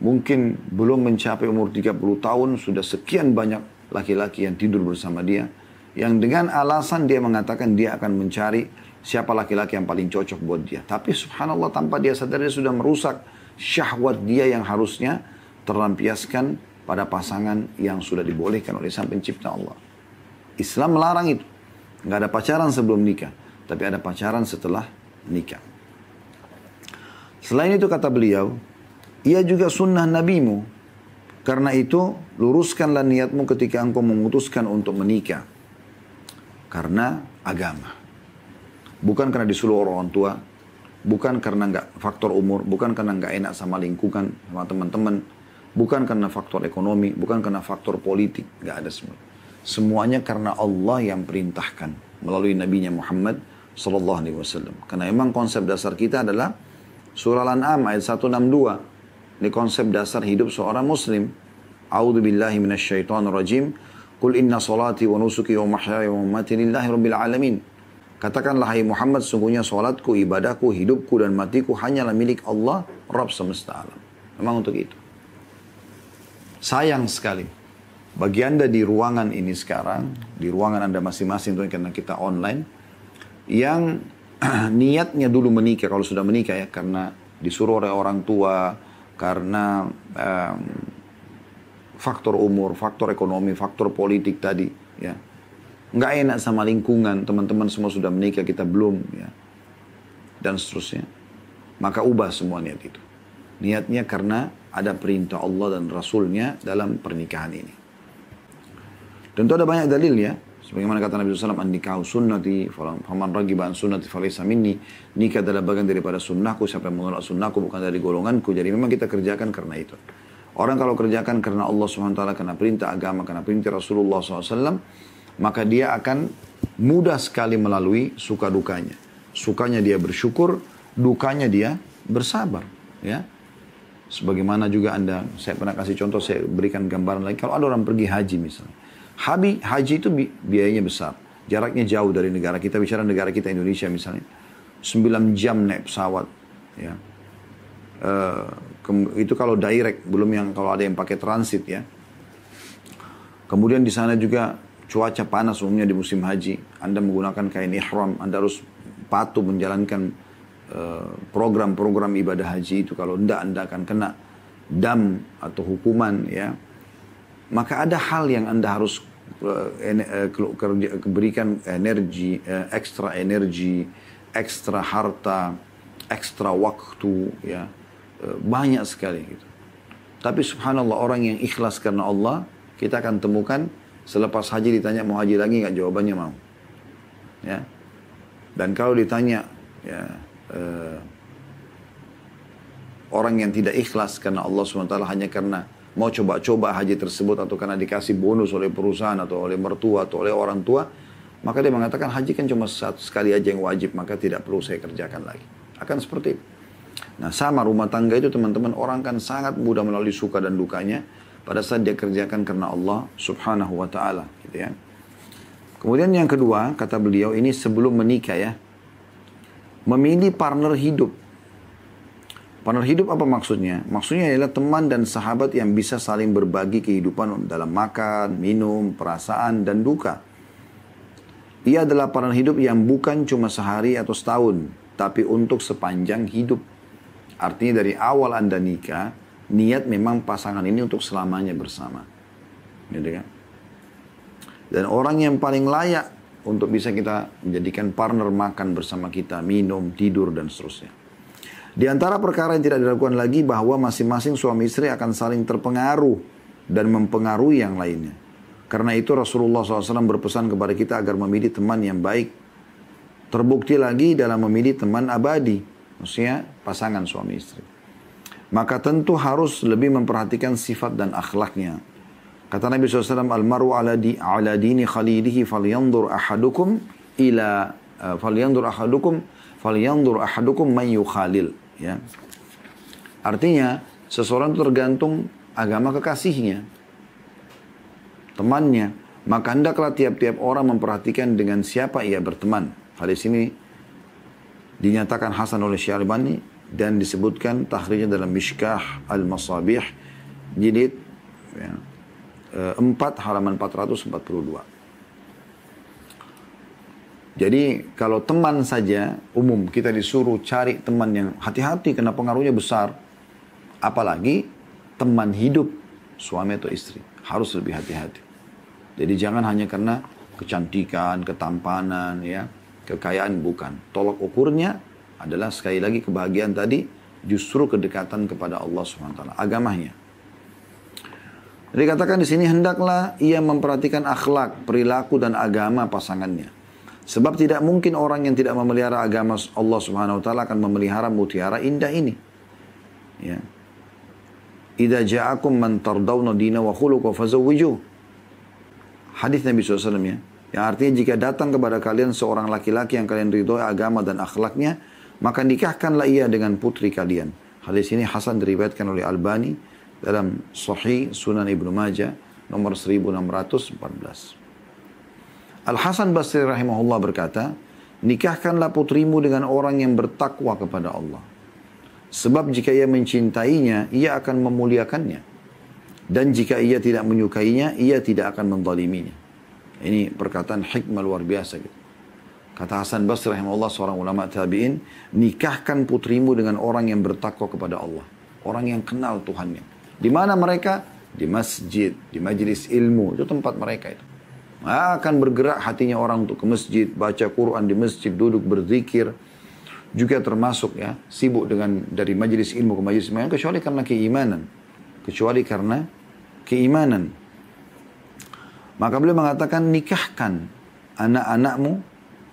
Mungkin belum mencapai umur 30 tahun sudah sekian banyak laki-laki yang tidur bersama dia. Yang dengan alasan dia mengatakan dia akan mencari siapa laki-laki yang paling cocok buat dia. Tapi subhanallah tanpa dia sadar dia sudah merusak syahwat dia yang harusnya terlampiaskan pada pasangan yang sudah dibolehkan oleh Sang Pencipta Allah. Islam melarang itu. Nggak ada pacaran sebelum nikah, tapi ada pacaran setelah nikah. Selain itu kata beliau, ia juga sunnah nabimu. Karena itu, luruskanlah niatmu ketika engkau memutuskan untuk menikah. Karena agama. Bukan karena disuruh orang tua, bukan karena nggak faktor umur, bukan karena nggak enak sama lingkungan, sama teman-teman, bukan karena faktor ekonomi, bukan karena faktor politik, nggak ada semua. Semuanya karena Allah yang perintahkan melalui Nabi-Nya Muhammad Sallallahu Alaihi Wasallam. Karena memang konsep dasar kita adalah surah Al-An'am ayat 162. Ini konsep dasar hidup seorang Muslim. A'udzu billahi minasyaitonir rajim. Qul inna salati wa nusuki wa mahyaya wa mamati lillahi rabbil alamin. Katakanlah hai Muhammad, sungguhnya salatku, ibadahku, hidupku dan matiku hanyalah milik Allah, Rabb semesta alam. Memang untuk itu. Sayang sekali bagi Anda di ruangan ini sekarang, di ruangan Anda masing-masing karena kita online, yang niatnya dulu menikah, kalau sudah menikah ya, karena disuruh oleh orang tua, karena faktor umur, faktor ekonomi, faktor politik tadi, ya. Nggak enak sama lingkungan, teman-teman semua sudah menikah, kita belum, ya. Dan seterusnya. Maka ubah semua niat itu. Niatnya karena ada perintah Allah dan Rasulnya dalam pernikahan ini. Tentu ada banyak dalil ya. Sebagaimana kata Nabi SAW, an-nikahu sunnati, faman ragiba an sunnati falaysa minni. Nikah adalah bagian daripada sunnahku, siapa yang menolak sunnahku bukan dari golonganku. Jadi memang kita kerjakan karena itu. Orang kalau kerjakan karena Allah SWT, karena perintah agama, karena perintah Rasulullah SAW, maka dia akan mudah sekali melalui suka dukanya. Sukanya dia bersyukur, dukanya dia bersabar. Ya, sebagaimana juga saya pernah kasih contoh, saya berikan gambaran lagi. Kalau ada orang pergi haji misalnya. Haji itu biayanya besar. Jaraknya jauh dari negara kita, bicara negara kita Indonesia misalnya. 9 jam naik pesawat. Ya. Itu kalau direct, belum yang kalau ada yang pakai transit ya. Kemudian di sana juga cuaca panas umumnya di musim haji. Anda menggunakan kain ihram, Anda harus patuh menjalankan program-program ibadah haji itu. Kalau tidak, Anda akan kena dam atau hukuman ya. Maka ada hal yang Anda harus berikan energi, ekstra harta, ekstra waktu ya. Banyak sekali gitu. Tapi subhanallah, orang yang ikhlas karena Allah, kita akan temukan selepas haji ditanya mau haji lagi nggak, jawabannya mau. Ya. Dan kalau ditanya ya, orang yang tidak ikhlas karena Allah SWT hanya karena mau coba-coba haji tersebut atau karena dikasih bonus oleh perusahaan atau oleh mertua atau oleh orang tua, maka dia mengatakan haji kan cuma sekali aja yang wajib, maka tidak perlu saya kerjakan lagi. Akan seperti itu. Nah, sama rumah tangga itu teman-teman, orang kan sangat mudah melalui suka dan dukanya pada saat dia kerjakan karena Allah Subhanahu wa taala gitu ya. Kemudian yang kedua, kata beliau ini sebelum menikah ya. Memilih partner hidup. Partner hidup apa maksudnya? Maksudnya adalah teman dan sahabat yang bisa saling berbagi kehidupan dalam makan, minum, perasaan, dan duka. Ia adalah partner hidup yang bukan cuma sehari atau setahun, tapi untuk sepanjang hidup. Artinya dari awal Anda nikah, niat memang pasangan ini untuk selamanya bersama. Gitu kan? Dan orang yang paling layak untuk bisa kita menjadikan partner makan bersama kita, minum, tidur, dan seterusnya. Di antara perkara yang tidak dilakukan lagi bahwa masing-masing suami istri akan saling terpengaruh dan mempengaruhi yang lainnya. Karena itu Rasulullah SAW berpesan kepada kita agar memilih teman yang baik. Terbukti lagi dalam memilih teman abadi. Maksudnya pasangan suami istri. Maka tentu harus lebih memperhatikan sifat dan akhlaknya. Kata Nabi SAW, Al-maru ala dini khalilihi falyandur ahadukum man yukhalil. Ya. Artinya, seseorang itu tergantung agama kekasihnya, temannya. Maka hendaklah tiap-tiap orang memperhatikan dengan siapa ia berteman. Hadis ini dinyatakan hasan oleh Syaribani dan disebutkan takhrijnya dalam Mishkah Al-Masabih jilid 4 halaman 442. Jadi kalau teman saja umum kita disuruh cari teman yang hati-hati karena pengaruhnya besar, apalagi teman hidup suami atau istri harus lebih hati-hati. Jadi jangan hanya karena kecantikan, ketampanan ya, kekayaan, bukan. Tolak ukurnya adalah sekali lagi kebahagiaan tadi justru kedekatan kepada Allah SWT, agamanya. Dikatakan di sini hendaklah ia memperhatikan akhlak, perilaku dan agama pasangannya. Sebab tidak mungkin orang yang tidak memelihara agama Allah Subhanahu wa taala akan memelihara mutiara indah ini. Ya. Idza ja'akum man tardawna dina wa khuluqa fazawwiju. Hadis Nabi SAW ya. Yang artinya jika datang kepada kalian seorang laki-laki yang kalian ridhoi agama dan akhlaknya, maka nikahkanlah ia dengan putri kalian. Hadis ini hasan diriwayatkan oleh Albani dalam Sahih Sunan Ibnu Majah nomor 1614. Al-Hasan Basri rahimahullah berkata, nikahkanlah putrimu dengan orang yang bertakwa kepada Allah. Sebab jika ia mencintainya, ia akan memuliakannya. Dan jika ia tidak menyukainya, ia tidak akan menzaliminya. Ini perkataan hikmah luar biasa gitu. Kata Hasan Basri rahimahullah, seorang ulama tabi'in, nikahkan putrimu dengan orang yang bertakwa kepada Allah. Orang yang kenal Tuhannya. Di mana mereka? Di masjid, di majelis ilmu. Itu tempat mereka itu. Akan bergerak hatinya orang untuk ke masjid, baca Quran di masjid, duduk berzikir. Juga termasuk ya, sibuk dengan dari majelis ilmu ke majelis ilmu, kecuali karena keimanan. Kecuali karena keimanan. Maka beliau mengatakan, nikahkan anak-anakmu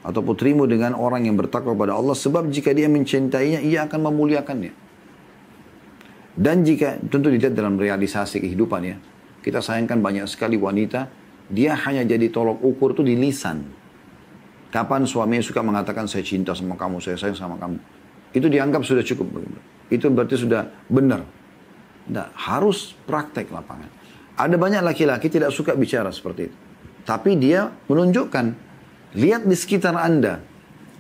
atau putrimu dengan orang yang bertakwa kepada Allah. Sebab jika dia mencintainya, ia akan memuliakannya. Dan jika, tentu dilihat dalam realisasi kehidupan ya. Kita sayangkan banyak sekali wanita, dia hanya jadi tolok ukur itu di lisan. Kapan suaminya suka mengatakan, saya cinta sama kamu, saya sayang sama kamu. Itu dianggap sudah cukup. Itu berarti sudah benar. Nah, harus praktek lapangan. Ada banyak laki-laki tidak suka bicara seperti itu. Tapi dia menunjukkan, lihat di sekitar Anda,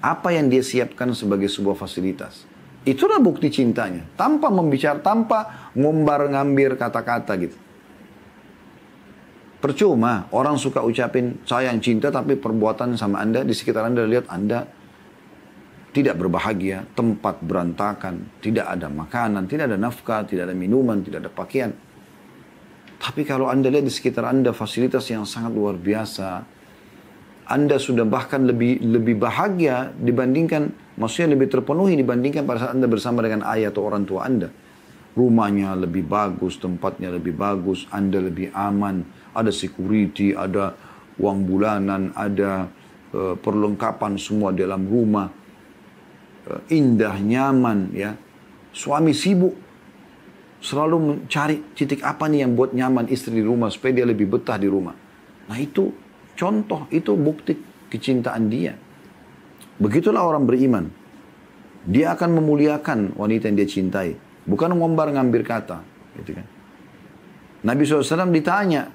apa yang dia siapkan sebagai sebuah fasilitas. Itulah bukti cintanya. Tanpa membicara, tanpa ngombar-ngambir kata-kata gitu. Percuma, orang suka ucapin sayang cinta, tapi perbuatan sama Anda, di sekitar Anda lihat Anda tidak berbahagia, tempat berantakan, tidak ada makanan, tidak ada nafkah, tidak ada minuman, tidak ada pakaian. Tapi kalau Anda lihat di sekitar Anda fasilitas yang sangat luar biasa, Anda sudah bahkan lebih bahagia dibandingkan, maksudnya lebih terpenuhi dibandingkan pada saat Anda bersama dengan ayah atau orang tua Anda. Rumahnya lebih bagus, tempatnya lebih bagus, Anda lebih aman, ada security, ada uang bulanan, ada perlengkapan semua dalam rumah. Indah, nyaman ya. Suami sibuk selalu mencari titik apa nih yang buat nyaman istri di rumah supaya dia lebih betah di rumah. Nah itu contoh, itu bukti kecintaan dia. Begitulah orang beriman. Dia akan memuliakan wanita yang dia cintai, bukan ngombar-ngambir kata, gitu kan. Nabi SAW ditanya,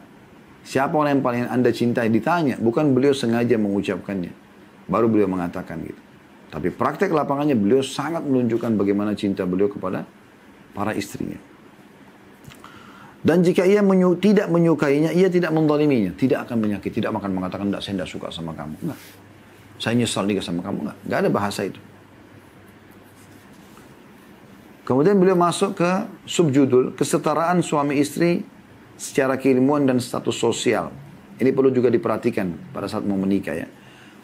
siapa orang yang paling Anda cintai? Ditanya, bukan beliau sengaja mengucapkannya. Baru beliau mengatakan gitu. Tapi praktek lapangannya beliau sangat menunjukkan bagaimana cinta beliau kepada para istrinya. Dan jika ia tidak menyukainya, ia tidak menzaliminya, tidak akan menyakiti, tidak akan mengatakan, enggak, saya tidak suka sama kamu. Enggak. Saya nyesal nikah sama kamu. Enggak ada bahasa itu. Kemudian beliau masuk ke subjudul, kesetaraan suami istri secara keilmuan dan status sosial. Ini perlu juga diperhatikan pada saat mau menikah ya.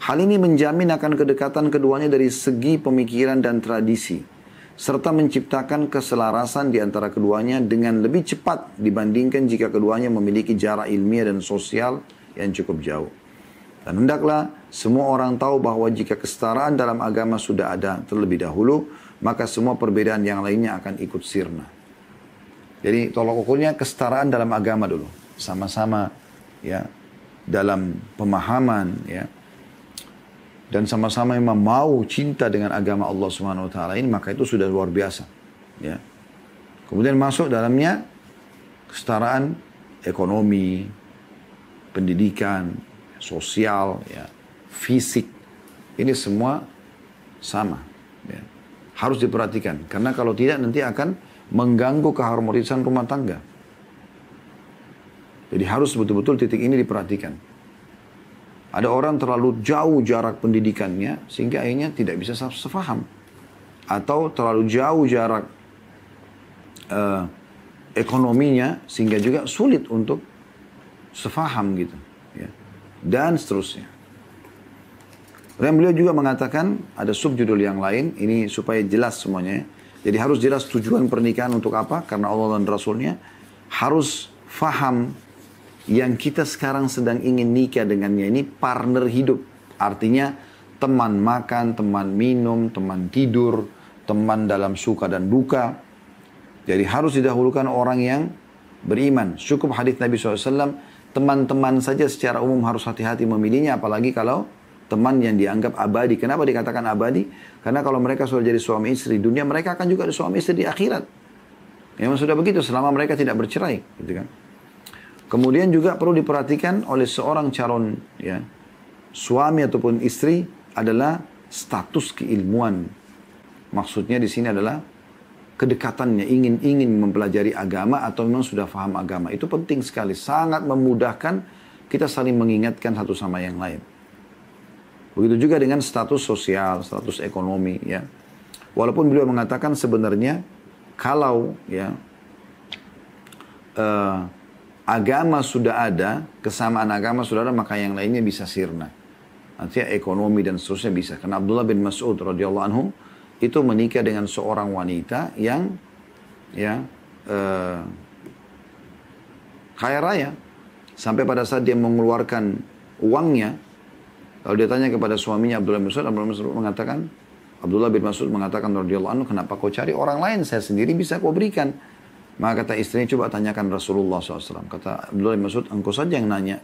Hal ini menjamin akan kedekatan keduanya dari segi pemikiran dan tradisi, serta menciptakan keselarasan di antara keduanya dengan lebih cepat dibandingkan jika keduanya memiliki jarak ilmiah dan sosial yang cukup jauh. Dan hendaklah semua orang tahu bahwa jika kesetaraan dalam agama sudah ada terlebih dahulu, maka semua perbedaan yang lainnya akan ikut sirna. Jadi tolak ukurnya kesetaraan dalam agama dulu, sama-sama ya dalam pemahaman ya. Dan sama-sama memang mau cinta dengan agama Allah Subhanahu wa taala ini, maka itu sudah luar biasa, ya. Kemudian masuk dalamnya kesetaraan ekonomi, pendidikan, sosial, ya, fisik. Ini semua sama, ya. Harus diperhatikan karena kalau tidak nanti akan mengganggu keharmonisan rumah tangga. Jadi harus betul-betul titik ini diperhatikan. Ada orang terlalu jauh jarak pendidikannya sehingga akhirnya tidak bisa sefaham. Atau terlalu jauh jarak ekonominya sehingga juga sulit untuk sefaham gitu. Ya. Dan seterusnya. Dan beliau juga mengatakan ada subjudul yang lain. Ini supaya jelas semuanya. Jadi harus jelas tujuan pernikahan untuk apa. Karena Allah dan Rasulnya harus faham yang kita sekarang sedang ingin nikah dengannya ini partner hidup. Artinya teman makan, teman minum, teman tidur, teman dalam suka dan duka. Jadi harus didahulukan orang yang beriman. Cukup hadis Nabi SAW, teman-teman saja secara umum harus hati-hati memilihnya. Apalagi kalau teman yang dianggap abadi. Kenapa dikatakan abadi? Karena kalau mereka sudah jadi suami istri di dunia, mereka akan juga ada suami istri di akhirat. Memang sudah begitu selama mereka tidak bercerai. Gitu kan? Kemudian juga perlu diperhatikan oleh seorang calon ya, suami ataupun istri adalah status keilmuan. Maksudnya di sini adalah kedekatannya, ingin mempelajari agama atau memang sudah paham agama. Itu penting sekali, sangat memudahkan kita saling mengingatkan satu sama yang lain. Begitu juga dengan status sosial, status ekonomi ya. Walaupun beliau mengatakan sebenarnya kalau ya agama sudah ada, kesamaan agama sudah ada, maka yang lainnya bisa sirna. Artinya ekonomi dan seterusnya bisa. Karena Abdullah bin Mas'ud radhiyallahu anhu itu menikah dengan seorang wanita yang ya kaya raya. Sampai pada saat dia mengeluarkan uangnya, lalu dia tanya kepada suaminya Abdullah bin Mas'ud mengatakan radhiyallahu anhu, kenapa kau cari orang lain? Saya sendiri bisa kau berikan. Maka kata istrinya, coba tanyakan Rasulullah SAW. Kata Abdullah bin Mas'ud, engkau saja yang nanya.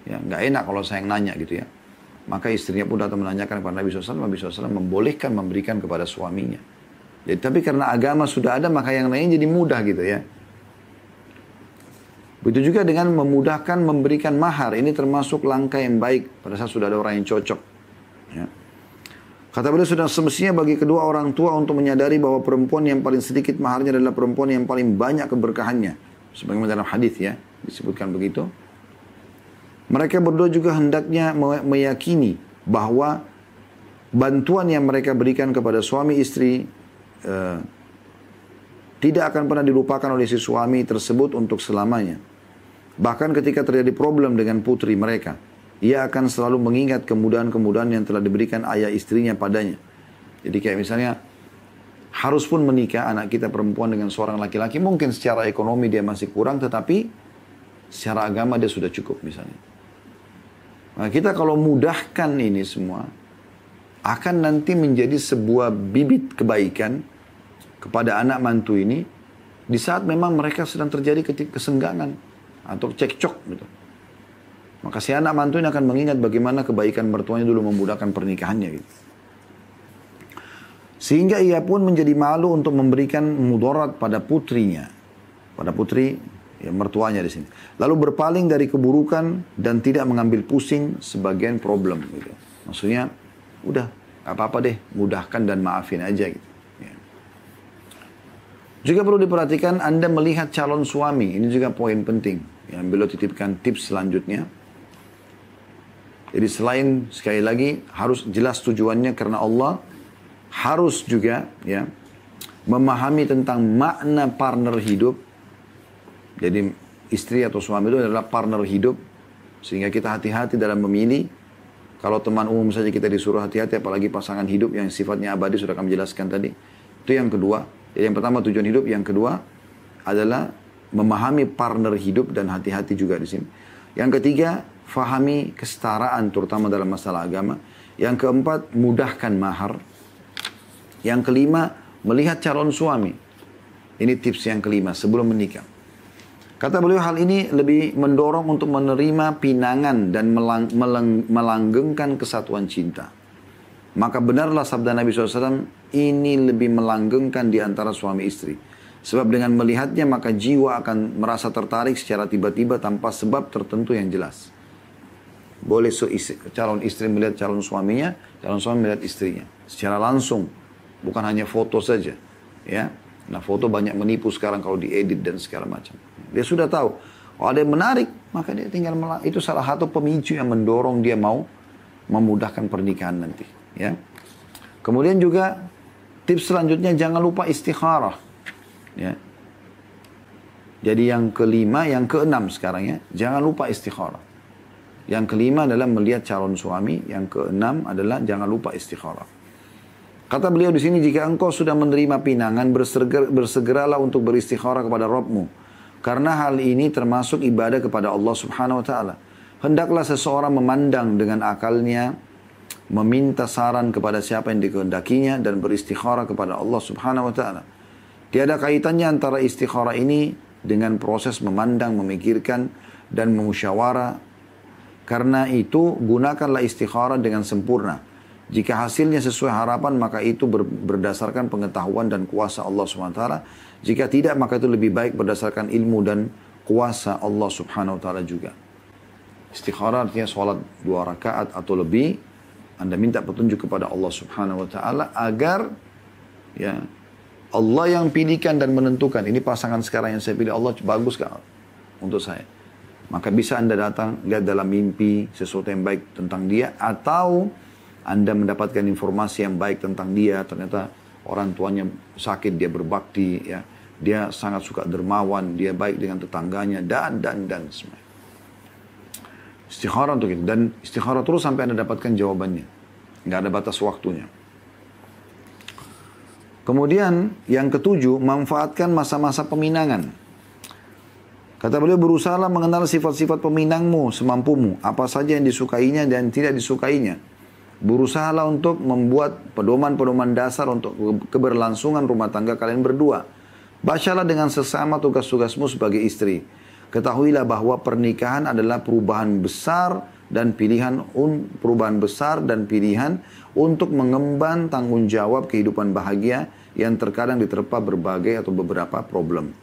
Ya, nggak enak kalau saya yang nanya gitu ya. Maka istrinya pun datang menanyakan kepada Nabi SAW. Nabi SAW membolehkan memberikan kepada suaminya. Jadi, tapi karena agama sudah ada, maka yang lain jadi mudah gitu ya. Begitu juga dengan memudahkan memberikan mahar. Ini termasuk langkah yang baik pada saat sudah ada orang yang cocok. Ya. Kata beliau, sudah semestinya bagi kedua orang tua untuk menyadari bahwa perempuan yang paling sedikit maharnya adalah perempuan yang paling banyak keberkahannya. Sebagaimana dalam hadis ya, disebutkan begitu. Mereka berdua juga hendaknya meyakini bahwa bantuan yang mereka berikan kepada suami istri tidak akan pernah dilupakan oleh si suami tersebut untuk selamanya. Bahkan ketika terjadi problem dengan putri mereka, ia akan selalu mengingat kemudahan-kemudahan yang telah diberikan ayah istrinya padanya. Jadi kayak misalnya, harus pun menikah anak kita perempuan dengan seorang laki-laki, mungkin secara ekonomi dia masih kurang, tetapi secara agama dia sudah cukup misalnya. Nah kita kalau mudahkan ini semua, akan nanti menjadi sebuah bibit kebaikan kepada anak mantu ini, di saat memang mereka sedang terjadi kesenggangan atau cekcok gitu. Maka si anak mantu ini akan mengingat bagaimana kebaikan mertuanya dulu memudahkan pernikahannya gitu. Sehingga ia pun menjadi malu untuk memberikan mudarat pada putrinya. Pada putri ya, mertuanya di sini. Lalu berpaling dari keburukan dan tidak mengambil pusing sebagian problem gitu. Maksudnya udah gak apa-apa deh, mudahkan dan maafin aja gitu. Ya. Juga perlu diperhatikan Anda melihat calon suami. Ini juga poin penting yang beliau titipkan tips selanjutnya. Jadi selain sekali lagi harus jelas tujuannya karena Allah, harus juga ya memahami tentang makna partner hidup. Jadi istri atau suami itu adalah partner hidup, sehingga kita hati-hati dalam memilih. Kalau teman umum saja kita disuruh hati-hati, apalagi pasangan hidup yang sifatnya abadi, sudah kami jelaskan tadi. Itu yang kedua. Jadi yang pertama tujuan hidup, yang kedua adalah memahami partner hidup dan hati-hati juga di sini. Yang ketiga, fahami kesetaraan terutama dalam masalah agama. Yang keempat, mudahkan mahar. Yang kelima, melihat calon suami. Ini tips yang kelima sebelum menikah. Kata beliau, hal ini lebih mendorong untuk menerima pinangan dan melanggengkan kesatuan cinta. Maka benarlah sabda Nabi SAW, ini lebih melanggengkan di antara suami istri. Sebab dengan melihatnya maka jiwa akan merasa tertarik secara tiba-tiba tanpa sebab tertentu yang jelas. Boleh calon istri melihat calon suaminya, calon suami melihat istrinya. Secara langsung, bukan hanya foto saja. Ya, nah foto banyak menipu sekarang kalau diedit dan segala macam. Dia sudah tahu, kalau ada yang menarik, maka dia tinggal itu salah satu pemicu yang mendorong dia mau memudahkan pernikahan nanti. Ya. Kemudian juga tips selanjutnya jangan lupa istikharah. Ya. Jadi yang kelima, yang keenam sekarang ya, jangan lupa istikharah. Yang kelima adalah melihat calon suami, yang keenam adalah jangan lupa istikharah. Kata beliau di sini, jika engkau sudah menerima pinangan, bersegeralah untuk beristikharah kepada Rabbmu. Karena hal ini termasuk ibadah kepada Allah Subhanahu wa taala. Hendaklah seseorang memandang dengan akalnya, meminta saran kepada siapa yang dikehendakinya dan beristikharah kepada Allah Subhanahu wa taala. Tiada kaitannya antara istikharah ini dengan proses memandang, memikirkan dan memusyawarah. Karena itu gunakanlah istikharah dengan sempurna. Jika hasilnya sesuai harapan maka itu berdasarkan pengetahuan dan kuasa Allah SWT. Jika tidak maka itu lebih baik berdasarkan ilmu dan kuasa Allah subhanahu wa ta'ala juga. Istikharah artinya sholat 2 rakaat atau lebih. Anda minta petunjuk kepada Allah subhanahu wa ta'ala agar ya Allah yang pilihkan dan menentukan. Ini pasangan sekarang yang saya pilih, Allah bagus gak untuk saya. Maka bisa Anda datang, lihat dalam mimpi sesuatu yang baik tentang dia. Atau Anda mendapatkan informasi yang baik tentang dia. Ternyata orang tuanya sakit, dia berbakti. Ya. Dia sangat suka dermawan, dia baik dengan tetangganya. Dan semua. Istikharah untuk itu. Dan istikharah terus sampai Anda dapatkan jawabannya. Nggak ada batas waktunya. Kemudian yang ketujuh, manfaatkan masa-masa peminangan. Kata beliau, berusahalah mengenal sifat-sifat peminangmu semampumu. Apa saja yang disukainya dan tidak disukainya. Berusahalah untuk membuat pedoman-pedoman dasar untuk keberlangsungan rumah tangga kalian berdua. Bacalah dengan sesama tugas-tugasmu sebagai istri. Ketahuilah bahwa pernikahan adalah perubahan besar dan pilihan untuk mengemban tanggung jawab kehidupan bahagia yang terkadang diterpa berbagai atau beberapa problem.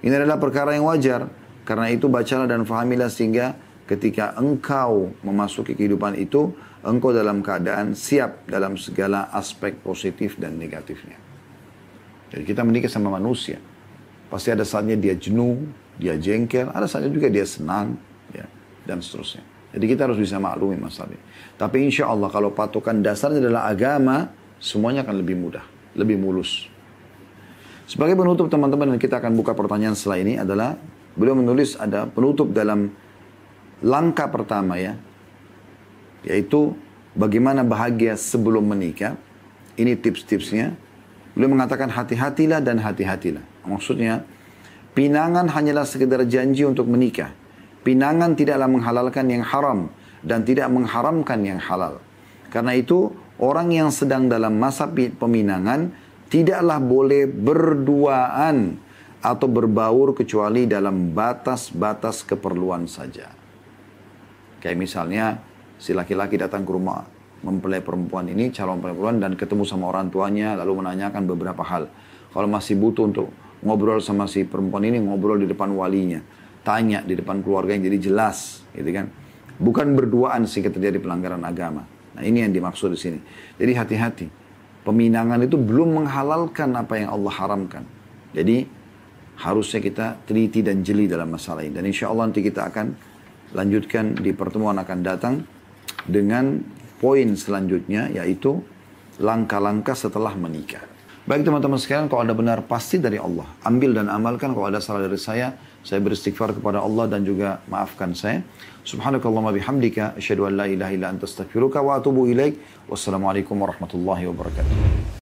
Ini adalah perkara yang wajar. Karena itu bacalah dan fahamilah sehingga ketika engkau memasuki kehidupan itu, engkau dalam keadaan siap dalam segala aspek positif dan negatifnya. Jadi kita menikah sama manusia. Pasti ada saatnya dia jenuh, dia jengkel, ada saatnya juga dia senang, ya, dan seterusnya. Jadi kita harus bisa maklumi masalah ini. Tapi insya Allah kalau patokan dasarnya adalah agama, semuanya akan lebih mudah, lebih mulus. Sebagai penutup teman-teman, dan kita akan buka pertanyaan setelah ini adalah, beliau menulis ada penutup dalam langkah pertama ya, yaitu bagaimana bahagia sebelum menikah. Ini tips-tipsnya. Beliau mengatakan hati-hatilah dan hati-hatilah. Maksudnya, pinangan hanyalah sekedar janji untuk menikah. Pinangan tidaklah menghalalkan yang haram dan tidak mengharamkan yang halal. Karena itu, orang yang sedang dalam masa peminangan tidaklah boleh berduaan atau berbaur kecuali dalam batas-batas keperluan saja. Kayak misalnya, si laki-laki datang ke rumah mempelai perempuan ini, calon perempuan, dan ketemu sama orang tuanya, lalu menanyakan beberapa hal. Kalau masih butuh untuk ngobrol sama si perempuan ini, ngobrol di depan walinya. Tanya di depan keluarga yang jadi jelas, gitu kan. Bukan berduaan sehingga terjadi pelanggaran agama. Nah ini yang dimaksud di sini. Jadi hati-hati. Peminangan itu belum menghalalkan apa yang Allah haramkan. Jadi harusnya kita teliti dan jeli dalam masalah ini. Dan insya Allah nanti kita akan lanjutkan di pertemuan akan datang dengan poin selanjutnya, yaitu langkah-langkah setelah menikah. Baik teman-teman sekalian, kalau ada benar pasti dari Allah. Ambil dan amalkan. Kalau ada salah dari saya beristighfar kepada Allah dan juga maafkan saya. Subhanakallahumma bihamdika, asyhadu an la ilaha illa anta astaghfiruka wa atubu ilaik. Wassalamualaikum warahmatullahi wabarakatuh.